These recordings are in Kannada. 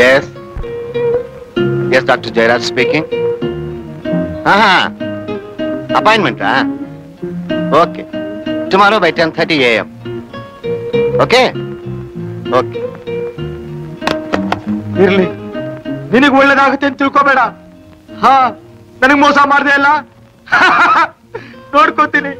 S yes doctor Jayaraj speaking. ಅಪಾಯಿಂಟ್ಮೆಂಟಾ? Okay, tomorrow by 10:30 AM. Okay okay. ಇರ್ಲಿ, ನಿನಗೆ ಒಳ್ಳೇದಾಗುತ್ತೆ ಅಂತ ತಿಳ್ಕೋಬೇಡ. ಹಾ, ನನಗ್ ಮೋಸ ಮಾಡ್ದೆ ಅಲ್ಲ, ನೋಡ್ಕೋತೀನಿ.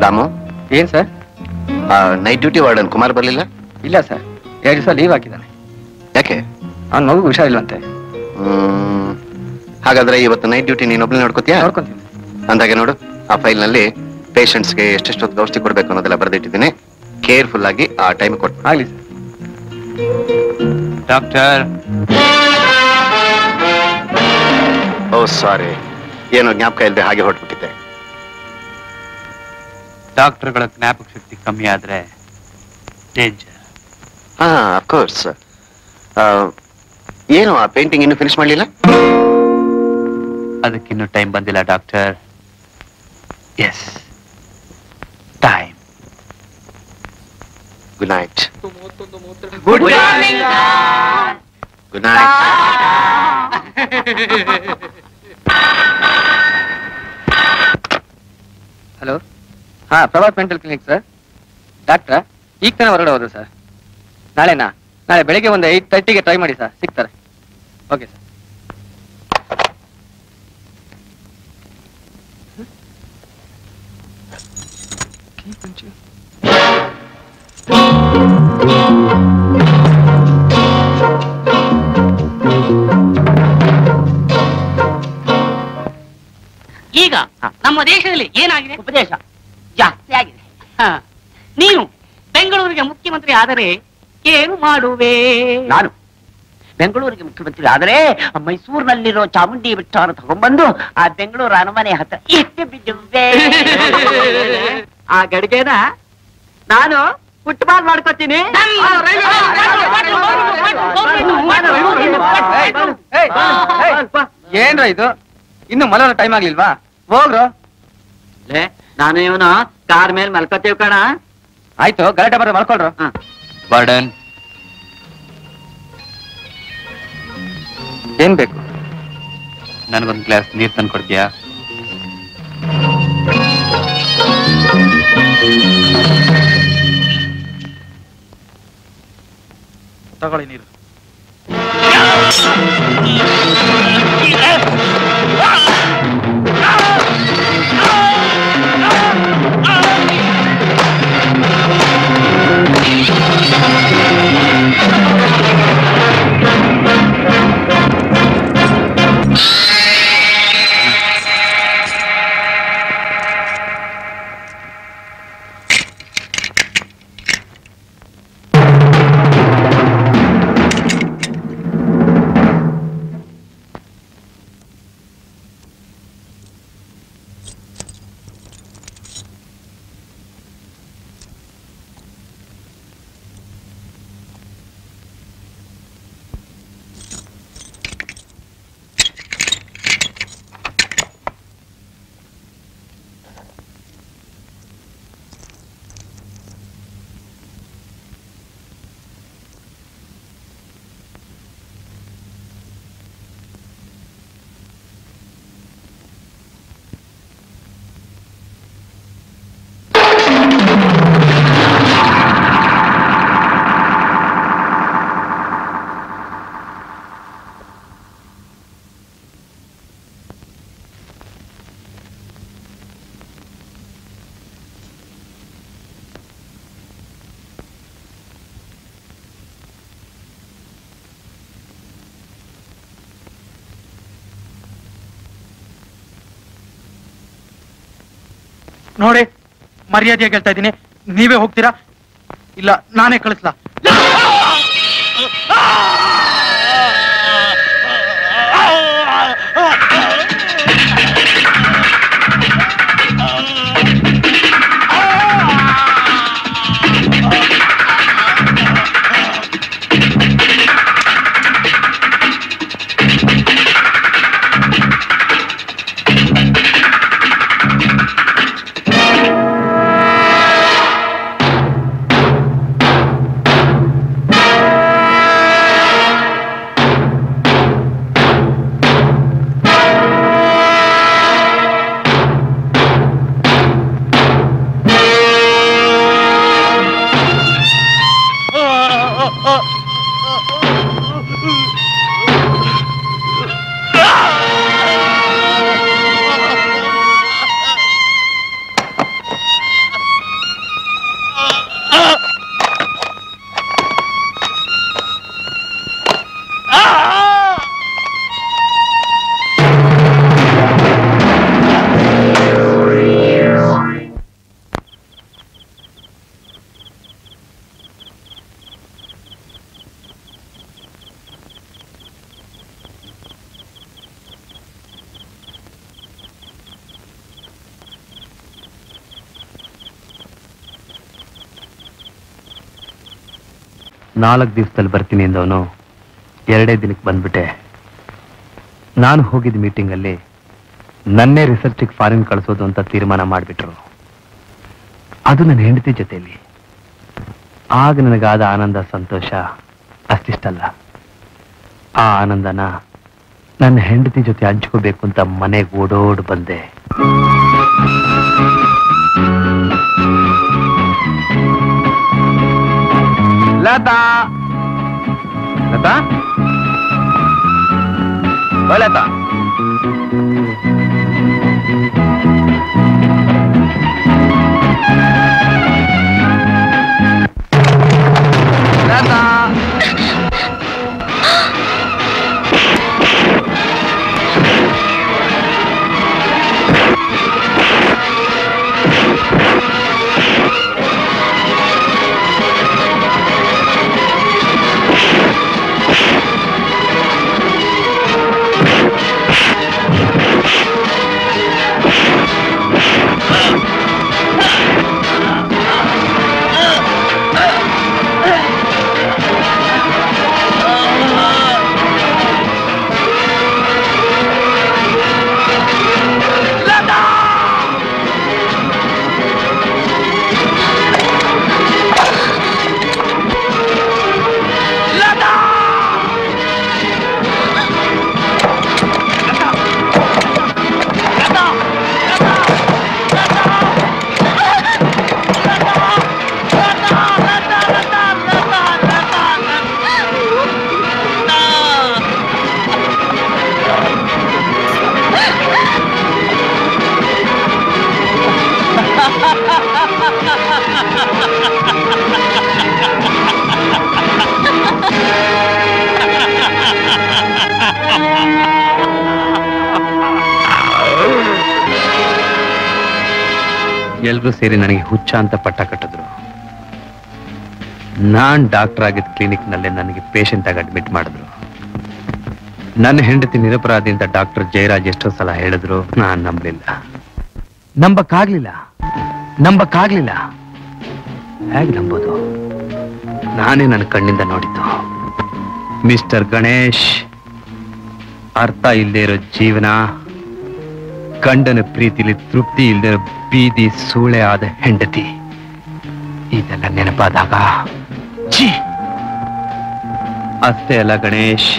ರಾಮು, ಏನ್ sir? Night duty warden Kumar ಬರ್ಲಿಲ್ಲ? ಇಲ್ಲ ಸರ್, 2 ದಿವಸ ಲೀವ್ ಹಾಕಿದ್ದಾನೆ. ಯಾಕೆ? ಅವ್ನ ಮಗು ಹುಷಾರಿಲ್ವಂತೆ. ಹಾಗಾದ್ರೆ ಇವತ್ತು ನೈಟ್ ಡ್ಯೂಟಿ ನೀನೊಬ್ಳೆ ನೋಡ್ಕೋತೀಯಾ? ನೋಡ್ಕೊಂತೀನಿ. ಅಂದಾಗೆ ನೋಡು, ಆ ಫೈಲ್ ನಲ್ಲಿ ಪೇಷಂಟ್ಸ್ಗೆ ಎಷ್ಟೆಷ್ಟು ಔಷಧಿ ಕೊಡ್ಬೇಕು ಅನ್ನೋದೆಲ್ಲ ಬರೆದಿಟ್ಟಿದ್ದೀನಿ. ಕೇರ್ಫುಲ್ ಆಗಿ ಆ ಟೈಮ್ ಕೊಟ್ಟು. ಆಗ್ಲಿ ಸರ್. ಡಾಕ್ಟರ್. ಓ ಸಾರಿ, ಏನೋ ಜ್ಞಾಪಕ ಇಲ್ಲದೆ ಹಾಗೆ ಹೊರಟ್ಬಿಟ್ಟಿದ್ದೆ. ಡಾಕ್ಟರ್ಗಳ ಜ್ಞಾಪಕ ಶಕ್ತಿ ಕಮ್ಮಿ ಆದ್ರೆ ಡೇಂಜರ್. ಅಫ್ಕೋರ್ಸ್. ಏನು ಆ ಪೇಂಟಿಂಗ್ ಇನ್ನು ಫಿನಿಶ್ ಮಾಡಲಿಲ್ಲ? ಅದಕ್ಕಿನ್ನೂ ಟೈಮ್ ಬಂದಿಲ್ಲ doctor. Yes, time. Good night. Good morning. Good night. Hello. ಹಾ, ಪ್ರಭಾತ್ ಮೆಂಟಲ್ ಕ್ಲಿನಿಕ್ ಸರ್. ಡಾಕ್ಟ್ರಾ ಈಗ ತಾನೇ ಹೊರಗಡೆ ಹೋದ್ರು ಸರ್. ನಾಳೆ ಬೆಳಿಗ್ಗೆ ಒಂದು 8:30ಗೆ ಟ್ರೈ ಮಾಡಿ ಸರ್, ಸಿಗ್ತಾರೆ. Okay sir. ಈಗ ನಮ್ಮ ದೇಶದಲ್ಲಿ ಏನಾಗಿದೆ? ಉಪದೇಶ ಜಾಸ್ತಿ ಆಗಿದೆ. ನೀನು ಬೆಂಗಳೂರಿಗೆ ಮುಖ್ಯಮಂತ್ರಿ ಆದರೆ ಏನು ಮಾಡುವೆ? ನಾನು ಬೆಂಗಳೂರಿಗೆ ಮುಖ್ಯಮಂತ್ರಿ ಆದರೆ ಮೈಸೂರಿನಲ್ಲಿರೋ ಚಾಮುಂಡಿ ಬೆಟ್ಟವನ್ನು ತಗೊಂಡ್ಬಂದು ಆ ಬೆಂಗಳೂರು ಅರಮನೆ ಹತ್ರ ಇಟ್ಟು ಬಿಡುವೆ. ಆ ಗಡಿಗೆನ ನಾನು ಫುಟ್ಬಾಲ್ ಮಾಡ್ಕೋತೀನಿ. ಏನ್ರ ಇದು? ಇನ್ನು ಮಲೋ ಟೈಮ್ ಆಗ್ಲಿಲ್ವಾ? ಹೋಗ್ರು. ನಾನು ಇವನು ಕಾರ್ ಮೇಲೆ ಮಲ್ಕೋತೀವಿ ಕಣ. ಆಯ್ತು, ಗಲಾಟೆ ಬರ ಮಲ್ಕೊಳ್ರು. ವಾರ್ಡನ್, ಏನ್ ಬೇಕು? ನನಗೊಂದು ಗ್ಲಾಸ್ ನೀರು ತಂದು ಕೊಡ್ತೀಯಾ? ತಗೊಳ್ಳಿ ನೀರು. ನೋಡಿ, ಮರ್ಯಾದೆಯಾಗಿ ಹೇಳ್ತಾ ಇದ್ದೀನಿ, ನೀವೇ ಹೋಗ್ತೀರಾ ಇಲ್ಲ ನಾನೇ ಕಳಿಸ್ಲಾ? 4 ದಿವಸದಲ್ಲಿ ಬರ್ತೀನಿ ಅಂದವನು 2 ದಿನಕ್ಕೆ ಬಂದ್ಬಿಟ್ಟೆ. ನಾನು ಹೋಗಿದ್ದ ಮೀಟಿಂಗಲ್ಲಿ ನನ್ನೇ ರಿಸರ್ಚಿಗೆ ಫಾರಿನ್ ಕಳಿಸೋದು ಅಂತ ತೀರ್ಮಾನ ಮಾಡಿಬಿಟ್ರು. ಅದು ನನ್ನ ಹೆಂಡತಿ ಜೊತೆಯಲ್ಲಿ. ಆಗ ನನಗಾದ ಆನಂದ ಸಂತೋಷ ಅಷ್ಟಿಷ್ಟಲ್ಲ. ಆ ಆನಂದನ ನನ್ನ ಹೆಂಡತಿ ಜೊತೆ ಹಂಚ್ಕೋಬೇಕು ಅಂತ ಮನೆಗೆ ಓಡೋಡ್ ಬಂದೆ. ಲತಾ ಲತಾ ಲತಾ ಲತಾ ಎಲ್ರೂ ಸೇರಿ ನನಗೆ ಹುಚ್ಚ ಅಂತ ಪಟ್ಟ ಕಟ್ಟಿದ್ರು. ನಾನ್ ಡಾಕ್ಟರ್ ಆಗಿದ್ದ ಕ್ಲಿನಿಕ್ ನಲ್ಲೇ ನನಗೆ ಪೇಷಂಟ್ ಆಗಿ ಅಡ್ಮಿಟ್ ಮಾಡಿದ್ರು. ನನ್ನ ಹೆಂಡತಿ ನಿರಪರಾಧಿ ಅಂತ ಡಾಕ್ಟರ್ ಜಯರಾಜ್ ಎಷ್ಟೋ ಸಲ ಹೇಳಿದ್ರು, ನಾನ್ ನಂಬಲಿಲ್ಲ. ನಂಬಕ್ಕಾಗ್ಲಿಲ್ಲ. ಹೇಗೆ ನಂಬೋದು? ನಾನೇ ನನ್ನ ಕಣ್ಣಿಂದ ನೋಡಿದ್ದು. ಮಿಸ್ಟರ್ ಗಣೇಶ್, ಅರ್ಥ ಇಲ್ಲದೆ ಇರೋ ಜೀವನ, ಗಂಡನ ಪ್ರೀತಿಲಿ ತೃಪ್ತಿ ಇಲ್ಲದೆ ಇರೋ ಬೀದಿ ಸೂಳೆ ಆದ ಹೆಂಡತಿ, ಇದೆಲ್ಲ ನೆನಪಾದಾಗ ಅಷ್ಟೇ ಅಲ್ಲ ಗಣೇಶ್,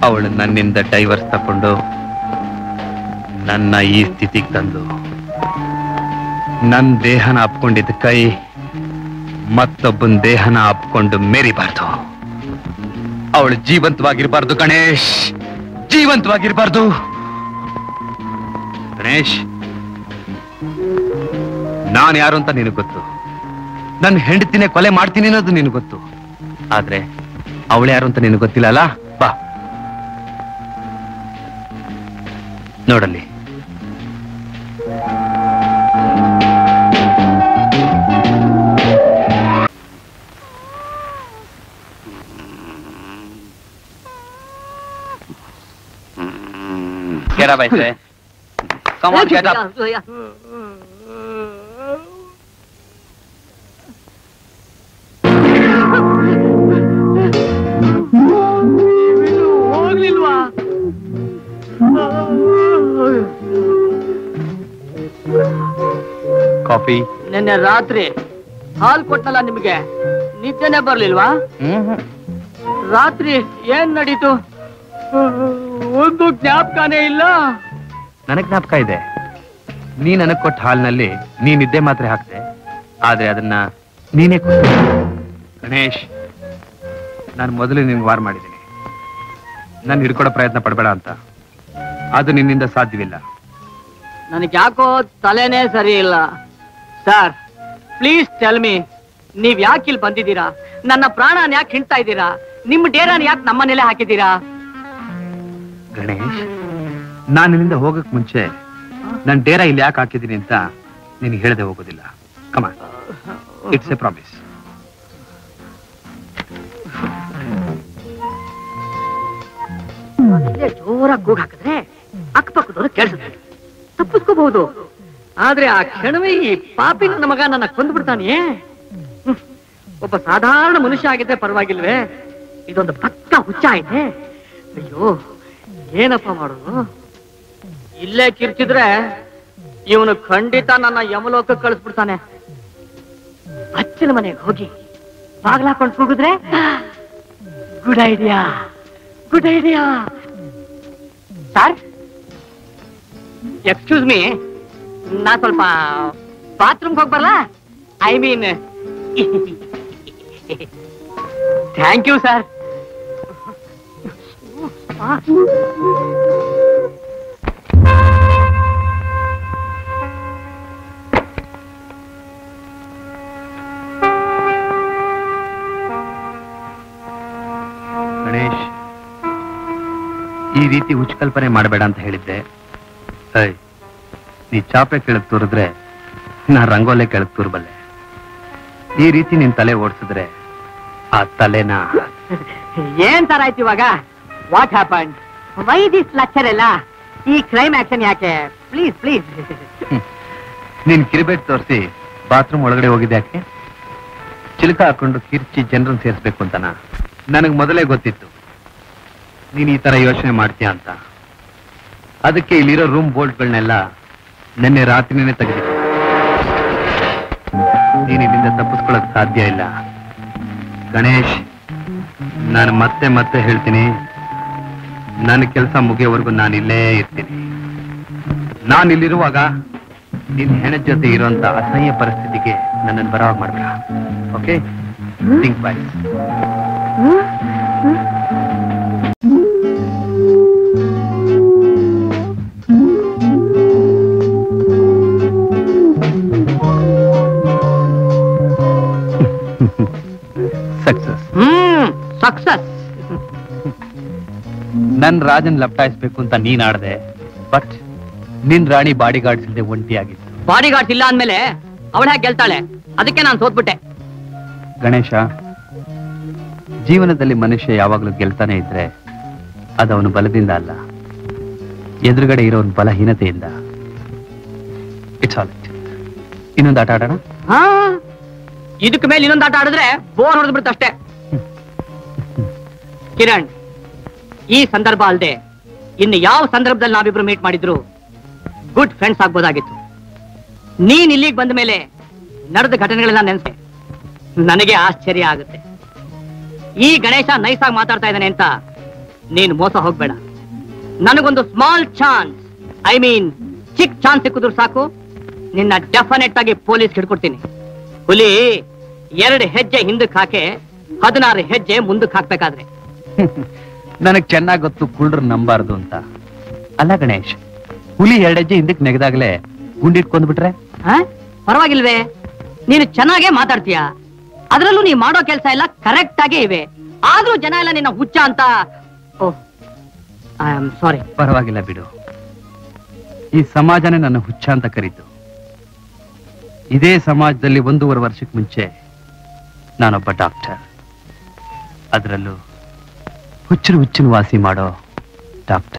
ಅವಳು ನನ್ನಿಂದ ಡೈವರ್ಸ್ ತಕೊಂಡು ನನ್ನ ಈ ಸ್ಥಿತಿಗೆ ತಂದು ನನ್ನ ದೇಹನ ಅಪ್ಕೊಂಡಿದ್ದ ಕೈ ಮತ್ತೊಬ್ಬನ ದೇಹನ ಅಪ್ಕೊಂಡು ಮೆರಿಬಾರ್ದು. ಅವಳು ಜೀವಂತವಾಗಿರ್ಬಾರ್ದು ಗಣೇಶ್, ಜೀವಂತವಾಗಿರ್ಬಾರ್ದು. ಗಣೇಶ್, ನಾನು ಯಾರು ಅಂತ ನಿನಗೆ ಗೊತ್ತು. ನನ್ನ ಹೆಂಡತಿನೇ ಕೊಲೆ ಮಾಡ್ತೀನಿ ಅನ್ನೋದು ನಿನಗೆ ಗೊತ್ತು. ಆದ್ರೆ ಅವಳು ಯಾರು ಅಂತ ನಿನಗೆ ಗೊತ್ತಿಲ್ಲ ಅಲ್ಲ? ಬಾ ನೋಡಲ್ಲಿ. Get up, I say. Come on, get up. ಹೋಗ್ಲಿಲ್ವಾ? ಕಾಫಿ? ನಿನ್ನೆ ರಾತ್ರಿ ಹಾಲ್ ಕೊಟ್ಟಲ್ಲ ನಿಮ್ಗೆ, ನಿದ್ದೆನೆ ಬರ್ಲಿಲ್ವಾ? ರಾತ್ರಿ ಏನ್ ನಡೀತು? ಒಂದು ಜ್ಞಾಪಕನೇ ಇಲ್ಲ. ನನಗ್ ಜ್ಞಾಪಕ ಇದೆ. ನೀ ನನಗ್ ಕೊಟ್ಟ ಹಾಲ್ನಲ್ಲಿ ನೀ ನಿದ್ದೆ ಮಾತ್ರ ಹಾಕ್ದೆ, ಆದ್ರೆ ಅದನ್ನ ನೀನೇ ಕೊಟ್ಟೆ. ಗಣೇಶ್, ನಾನು ಮೊದಲು ನಿನ್ಗೆ ವಾರ್ ಮಾಡಿದ್ದೀನಿ, ನಾನು ಹಿಡ್ಕೊಡೋ ಪ್ರಯತ್ನ ಪಡಬೇಡ ಅಂತ. ಅದು ನಿನ್ನಿಂದ ಸಾಧ್ಯವಿಲ್ಲ. ನನಗೆ ಯಾಕೋ ತಲೆನೇ ಸರಿ ಇಲ್ಲ. ಸರ್, ಪ್ಲೀಸ್ ಟೆಲ್ ಮಿ, ನೀವ್ ಯಾಕೆ ಇಲ್ಲಿ ಬಂದಿದ್ದೀರಾ? ನನ್ನ ಪ್ರಾಣನ ಯಾಕೆ ಹಿಂಡ್ತಾ ಇದ್ದೀರಾ? ನಿಮ್ ಡೇರಾನ ಯಾಕೆ ನಮ್ಮನೇಲೆ ಹಾಕಿದ್ದೀರಾ? ಗಣೇಶ್, ನಾನು ನಿನ್ನಿಂದ ಹೋಗಕ್ ಮುಂಚೆ ನನ್ನ ಡೇರಾ ಇಲ್ಲಿ ಯಾಕೆ ಹಾಕಿದ್ದೀನಿ ಅಂತ ನಿನಗೆ ಹೇಳದೆ ಹೋಗೋದಿಲ್ಲ. ಕಮಾನ್, ಇಟ್ಸ್ ಎ ಪ್ರಾಮಿಸ್. ಜೋರಾಗಿ ಕೂಗ್ ಹಾಕಿದ್ರೆ ಅಕ್ಕಪಕ್ಕದವ್ರು ಕೇಳಿಸುತ್ತೆ, ತಪ್ಪಿಸ್ಕೋಬಹುದು. ಆದ್ರೆ ಆ ಕ್ಷಣವೇ ಈ ಪಾಪಿ ನನ್ನ ಮಗ ನನ್ನ ಕೊಂದು ಬಿಡ್ತಾನೆ. ಒಬ್ಬ ಸಾಧಾರಣ ಮನುಷ್ಯ ಆಗಿದ್ರೆ ಪರವಾಗಿಲ್ವೇ, ಇದೊಂದು ಪಕ್ಕ ಹುಚ್ಚ ಐತೆ. ಅಯ್ಯೋ ಏನಪ್ಪ ಮಾಡೋದು? ಇಲ್ಲೇ ಕಿರ್ಚಿದ್ರೆ ಇವನು ಖಂಡಿತ ನನ್ನ ಯಮಲೋಕಕ್ಕೆ ಕಳಿಸ್ಬಿಡ್ತಾನೆ. ಅಚ್ಚನ ಮನೆಗೆ ಹೋಗಿ ಬಾಗ್ಲಾಕೊಂಡು ಕೂಗಿದ್ರೆ good idea, good idea. Sir, excuse me, ನಾ ಸ್ವಲ್ಪ ಬಾತ್ರೂಮ್ಗೆ ಹೋಗಿ ಬರಲ್ಲ? I mean thank you sir. Ganesh, ಈ ರೀತಿ ಹುಚ್ಚುಕಲ್ಪನೆ ಮಾಡಬೇಡ ಅಂತ ಹೇಳಿದ್ದೆ. ನೀ ಚಾಪೆ ಕೆಳಗ್ ತೂರಿದ್ರೆ ನಾ ರಂಗೋಲೆ ಕೆಳಗ್ ತೂರ್ಬಲ್ಲೆ. ಈ ರೀತಿ ನಿನ್ ತಲೆ ಓಡಿಸಿದ್ರೆ ಆ ತಲೆನ ಏನ್ ತರ ಆಯ್ತು ಇವಾಗ? What happen? Why this lecture ಎಲ್ಲ? ಈ ಕ್ರೈಮ್ ಆಕ್ಷನ್ ಯಾಕೆ? Please please. ನೀನ್ ಕಿರಿಬೇಟ್ ತೋರಿಸಿ ಬಾತ್ರೂಮ್ ಒಳಗಡೆ ಹೋಗಿದ್ದೆ ಯಾಕೆ? ಚಿಲಕ ಹಾಕೊಂಡು ಕಿರ್ಚಿ ಜನರನ್ನು ಸೇರಿಸ್ಬೇಕು ಅಂತನಾ? ನನಗ್ ಮೊದಲೇ ಗೊತ್ತಿತ್ತು ನೀನ್ ಈ ತರ ಯೋಚನೆ ಮಾಡ್ತೀಯ ಅಂತ. ಅದಕ್ಕೆ ಇಲ್ಲಿರೋ ರೂಮ್ ಬೋಲ್ಟ್ಗಳನ್ನೆಲ್ಲ ನಿನ್ನೆ ರಾತ್ರಿನೇ ತೆಗೆದಿದ್ದೆ. ನೀನ್ ಇಲ್ಲಿಂದ ತಪ್ಪಿಸ್ಕೊಳ್ಳಕ್ ಸಾಧ್ಯ ಇಲ್ಲ ಗಣೇಶ್. ನಾನು ಮತ್ತೆ ಮತ್ತೆ ಹೇಳ್ತೀನಿ, ನನ್ನ ಕೆಲಸ ಮುಗಿಯೋವರೆಗೂ ನಾನು ಇಲ್ಲೇ ಇರ್ತೀನಿ. ನಾನು ಇಲ್ಲಿರುವಾಗ ನಿನ್ ಹೆಣದ ಜೊತೆ ಇರುವಂತ ಅಸಹ್ಯ ಪರಿಸ್ಥಿತಿಗೆ ನನ್ನನ್ನು ಬರವಾಗ ಮಾಡ್ಬೇಡ. Okay? Think by. Success. Success. ನನ್ ರಾಜನ್ ಲಪ್ಟಾಯಿಸ್ಬೇಕು ಅಂತ ನೀನ್ ಆಡ್ದೆ, ಬಟ್ ನಿನ್ ರಾಣಿ ಬಾಡಿ ಗಾರ್ಡ್ಸ್ ಇಲ್ಲದೆ ಒಂಟಿಯಾಗಿತ್ತು. ಬಾಡಿ ಗಾರ್ಡ್ಸ್ ಇಲ್ಲ ಅಂದ್ಮೇಲೆ ಅವಳ ಹೇಗೆ ಗೆಲ್ತಾಳೆ? ಅದಕ್ಕೆ ನಾನು ಸೋತ್ಬಿಟ್ಟೆ. ಗಣೇಶ, ಜೀವನದಲ್ಲಿ ಮನುಷ್ಯ ಯಾವಾಗ್ಲೂ ಗೆಲ್ತಾನೆ ಇದ್ರೆ ಅದವನು ಬಲದಿಂದ ಅಲ್ಲ, ಎದುರುಗಡೆ ಇರೋನ್ ಬಲಹೀನತೆಯಿಂದ. It's all right. ಇನ್ನೊಂದು ಆಟ ಆಡೋಣ? ಇದಕ್ಕೆ ಮೇಲೆ ಇನ್ನೊಂದು ಆಟ ಆಡಿದ್ರೆ ಬೋರ್ ಹೊಡೆದು ಬಿಡುತ್ತಷ್ಟೇ. ಕಿರಣ್, ಈ ಸಂದರ್ಭ ಅಲ್ಲದೆ ಇನ್ನು ಯಾವ ಸಂದರ್ಭದಲ್ಲಿ ನಾವಿಬ್ರು ಮೀಟ್ ಮಾಡಿದ್ರು ಗುಡ್ ಫ್ರೆಂಡ್ಸ್ ಆಗ್ಬೋದಾಗಿತ್ತು. ನೀನ್ ಇಲ್ಲಿಗೆ ಬಂದ ಮೇಲೆ ನಡೆದ ಘಟನೆಗಳೆಲ್ಲ ನೆನೆಸೆ ನನಗೆ ಆಶ್ಚರ್ಯ ಆಗುತ್ತೆ. ಈ ಗಣೇಶ ನೈಸಾಗಿ ಮಾತಾಡ್ತಾ ಇದ್ದಾನೆ ಅಂತ ನೀನು ಮೋಸ ಹೋಗ್ಬೇಡ. ನನಗೊಂದು ಸ್ಮಾಲ್ ಚಾನ್ಸ್, ಐ ಮೀನ್ ಚಿಕ್ಕ ಚಾನ್ಸ್ ಸಿಕ್ಕಿದ್ರು ಸಾಕು, ನಿನ್ನ ಡೆಫಿನೆಟ್ ಆಗಿ ಪೊಲೀಸ್ ಹಿಡ್ಕೊಡ್ತೀನಿ. ಹುಲಿ 2 ಹೆಜ್ಜೆ ಹಿಂದಕ್ಕೆ ಹಾಕೆ 16 ಹೆಜ್ಜೆ ಮುಂದಕ್ಕೆ ಹಾಕ್ಬೇಕಾದ್ರೆ. ನನಗ್ ಚೆನ್ನಾಗ್ ಗೊತ್ತು ಕುಳ್ರು ನಂಬಾರ್ದು ಅಂತ. ಅಲ್ಲ ಗಣೇಶ್, ಹುಲಿ 2 ಹೆಜ್ಜೆ ಹಿಂದಕ್ಕೆ ನೆಗೆದಾಗ್ಲೇ ಗುಂಡಿಟ್ಕೊಂಡ್ಬಿಟ್ರೆ? ಪರವಾಗಿಲ್ವೇ? ನೀನು ಚೆನ್ನಾಗೇ ಮಾತಾಡ್ತೀಯ, ಅದ್ರಲ್ಲೂ ನೀ ಮಾಡೋ ಕೆಲಸ ಎಲ್ಲ ಕರೆಕ್ಟ್ ಆಗೇ ಇವೆ. ಆದ್ರೂ ಜನ ಎಲ್ಲ ನಿನ್ನ ಹುಚ್ಚ ಅಂತ. ಓಹ್, ಐ ಆಮ್ ಸಾರಿ. ಪರವಾಗಿಲ್ಲ ಬಿಡು. ಈ ಸಮಾಜನೇ ನನ್ನ ಹುಚ್ಚ ಅಂತ ಕರೀತು. ಇದೇ ಸಮಾಜದಲ್ಲಿ 1.5 ವರ್ಷಕ್ಕೆ ಮುಂಚೆ ನಾನೊಬ್ಬ ಡಾಕ್ಟರ್, ಅದರಲ್ಲೂ ಹುಚ್ಚರು ಹುಚ್ಚನ್ನು ವಾಸಿ ಮಾಡೋ ಡಾಕ್ಟರ್.